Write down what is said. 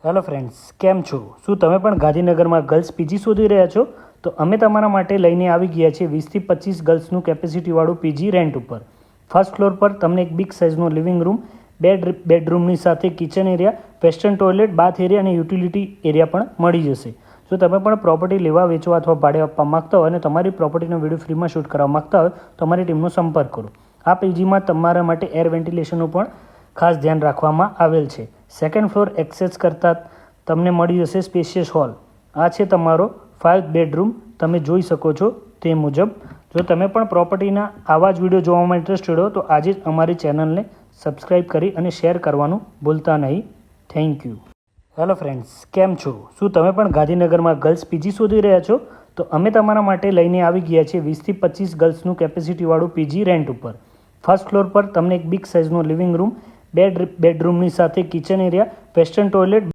Hello friends, કેમ છો? શું તમે પણ ગાંધીનગરમાં ગર્લ્સ પીજી શોધી રહ્યા છો? તો અમે તમારા માટે લઈને આવી ગયા છીએ 20થી 25 ગર્લ્સનું કેપેસિટીવાળું પીજી રેન્ટ ઉપર. ફર્સ્ટ ફ્લોર પર તમને એક બિગ સાઇઝનો લિવિંગ રૂમ, બેડરૂમની સાથે કિચન એરિયા, વેસ્ટર્ન ટોયલેટ, બાથ એરિયા અને યુટિલિટી એરિયા પણ મળી જશે. જો તમે પણ પ્રોપર્ટી લેવા, વેચવા અથવા ભાડે આપવા માંગતા હોય અને તમારી પ્રોપર્ટીનો વિડીયો ફ્રીમાં શૂટ કરવા માંગતા હોય તો અમારી ટીમનો સંપર્ક કરો. આ પીજીમાં તમારા માટે એર વેન્ટિલેશનનું પણ ખાસ ધ્યાન રાખવામાં આવેલ છે. સેકન્ડ ફ્લોર એક્સેસ કરતાં તમને મળી જશે સ્પેશિયસ હોલ. આ છે તમારો 5 બેડરૂમ. તમે જોઈ શકો છો તે મુજબ. જો તમે પણ પ્રોપર્ટીના આવા જ વિડીયો જોવામાં ઇન્ટરેસ્ટેડ હો તો આજે જ અમારી ચેનલને સબસ્ક્રાઈબ કરી અને શેર કરવાનું ભૂલતા નહીં. Thank you. હેલો ફ્રેન્ડ્સ, કેમ છો? શું તમે પણ ગાંધીનગરમાં ગર્લ્સ પીજી શોધી રહ્યા છો? તો અમે તમારા માટે લઈને આવી ગયા છીએ 20થી 25 ગર્લ્સનું કેપેસિટીવાળું પીજી રેન્ટ ઉપર. ફર્સ્ટ ફ્લોર પર તમને એક બિગ સાઇઝનો લિવિંગ રૂમ, બેડરૂમની સાથે કિચન એરિયા, વેસ્ટર્ન ટોયલેટ